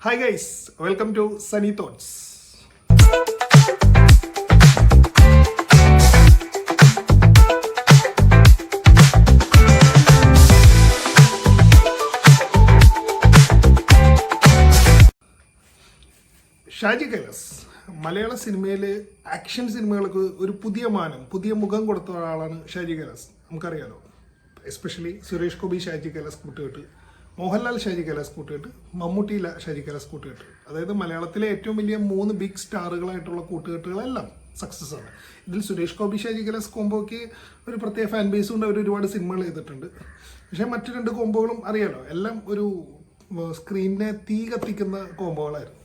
Hi guys, welcome to Sunny Thoughts. Shaji Kailas മലയാള സിനിമയിലെ action സിനിമകൾക്ക് ഒരു പുതിയ മുഖം കൊടുത്ത ഒരാളാണ് ഷാജി കൈലാസ്. നമുക്കറിയാലോ, എസ്പെഷ്യലി സുരേഷ് ഗോപി ഷാജി കൈലാസ് കൂട്ടുകെട്ട്, മോഹൻലാൽ ഷാജി കൈലാസ് കൂട്ടുകെട്ട്, മമ്മൂട്ടി ഷാജി കൈലാസ് കൂട്ടുകെട്ട്. അതായത് മലയാളത്തിലെ ഏറ്റവും വലിയ 3 ബിഗ് സ്റ്റാറുകളായിട്ടുള്ള കൂട്ടുകെട്ടുകളെല്ലാം സക്സസ് ആണ്. ഇതിൽ സുരേഷ് ഗോപി ഷാജി കൈലാസ് കോംബോയ്ക്ക് ഒരു പ്രത്യേക ഫാൻ ബേസ് കൊണ്ട് അവർ ഒരുപാട് സിനിമകൾ ചെയ്തിട്ടുണ്ട്. പക്ഷേ മറ്റു 2 കോംബോകളും അറിയാലോ, എല്ലാം ഒരു സ്ക്രീനിനെ തീ കത്തിക്കുന്ന കോംബോകളായിരുന്നു.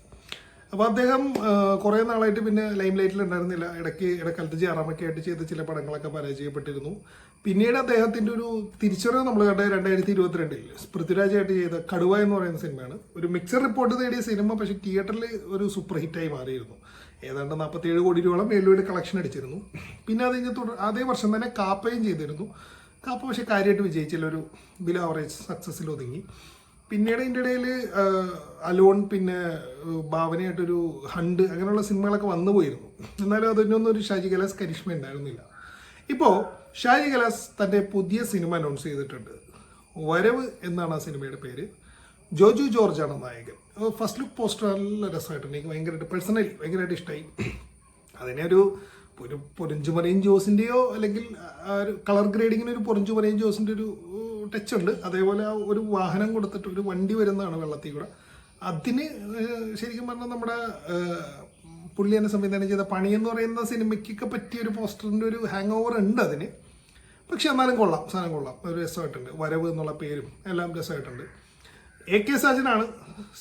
അപ്പോൾ അദ്ദേഹം കുറേ നാളായിട്ട് പിന്നെ ലൈം ലൈറ്റിൽ ഉണ്ടായിരുന്നില്ല. ഇടക്കാലത്ത് ജയറാമൊക്കെ ആയിട്ട് ചെയ്ത ചില പടങ്ങളൊക്കെ പരാജയപ്പെട്ടിരുന്നു. പിന്നീട് അദ്ദേഹത്തിൻ്റെ ഒരു തിരിച്ചുവരവ് നമ്മൾ കണ്ട 2022 പൃഥ്വിരാജായിട്ട് ചെയ്ത കടുവ എന്ന് പറയുന്ന സിനിമയാണ്. ഒരു മിക്സർ റിപ്പോർട്ട് നേടിയ സിനിമ, പക്ഷേ തിയേറ്ററിൽ ഒരു സൂപ്പർ ഹിറ്റായി മാറിയിരുന്നു. ഏതാണ്ട് 47 കോടി രൂപയോളം വേൾഡ് കളക്ഷൻ അടിച്ചിരുന്നു. പിന്നെ അത് കഴിഞ്ഞ് അതേ വർഷം തന്നെ കാപ്പയും ചെയ്തിരുന്നു. കാപ്പ പക്ഷേ കാര്യമായിട്ട് വിജയിച്ചില്ല, ഒരു ബിലോ ആവറേജ് സക്സസ്സിൽ ഒതുങ്ങി. പിന്നീട് ഇതിൻ്റെ ഇടയിൽ അലോൺ, പിന്നെ ഭാവനയായിട്ടൊരു ഹണ്ട്, അങ്ങനെയുള്ള സിനിമകളൊക്കെ വന്നു പോയിരുന്നു. എന്നാലും അതിനൊന്നും ഒരു ഷാജി കൈലാസ് കരിഷ്മ ഉണ്ടായിരുന്നില്ല. ഇപ്പോൾ ഷാജി കൈലാസ് തൻ്റെ പുതിയ സിനിമ അനൗൺസ് ചെയ്തിട്ടുണ്ട്. വരവ് എന്നാണ് ആ സിനിമയുടെ പേര്. ജോജു ജോർജാണ് നായകൻ. ഫസ്റ്റ് ലുക്ക് പോസ്റ്റർ നല്ല രസമായിട്ടുണ്ട്. എനിക്ക് ഭയങ്കരമായിട്ട് ഇഷ്ടമായി. അതിനെ ഒരു പൊറിഞ്ചുമലയും ജോസിൻ്റെയോ അല്ലെങ്കിൽ കളർ ഗ്രേഡിങ്ങിന് ഒരു പൊറിഞ്ചുമലയും ജോസിൻ്റെ ഒരു ടച്ച് ഉണ്ട്. അതേപോലെ ഒരു വാഹനം കൊടുത്തിട്ട് ഒരു വണ്ടി വരുന്നതാണ് വെള്ളത്തിൽ കൂടെ. അതിന് ശരിക്കും പറഞ്ഞാൽ നമ്മുടെ പുള്ളി തന്നെ സംവിധാനം ചെയ്ത പണി എന്ന് പറയുന്ന സിനിമയ്ക്കൊക്കെ പറ്റിയ ഒരു പോസ്റ്ററിൻ്റെ ഒരു ഹാങ് ഓവർ ഉണ്ട് അതിന്. പക്ഷെ എന്നാലും സാധനം കൊള്ളാം, ഒരു രസമായിട്ടുണ്ട്. വരവ് എന്നുള്ള പേരും എല്ലാം രസമായിട്ടുണ്ട്. AK സാജനാണ്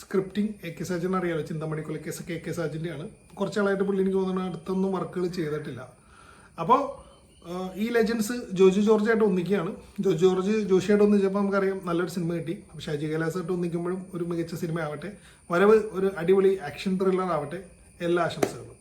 സ്ക്രിപ്റ്റിംഗ്. AK സാജൻ അറിയാലോ, ചിന്താമണി കൊലക്കേസൊക്കെ AK സാജൻ്റെയാണ്. കുറച്ചാളായിട്ട് പുള്ളി എനിക്ക് തോന്നുന്നു അടുത്തൊന്നും വർക്കുകൾ ചെയ്തിട്ടില്ല. അപ്പോൾ ഈ ലെജൻസ് ജോജു ജോർജായിട്ട് ഒന്നിക്കുകയാണ്. ജോഷിയായിട്ട് ഒന്നിച്ചപ്പോൾ നമുക്കറിയാം നല്ലൊരു സിനിമ കിട്ടി. അപ്പോൾ ഷാജി കൈലാസായിട്ട് ഒന്നിക്കുമ്പോഴും ഒരു മികച്ച സിനിമ ആവട്ടെ. വരവ് ഒരു അടിപൊളി ആക്ഷൻ ത്രില്ലർ ആവട്ടെ. എല്ലാ ആശംസകളും.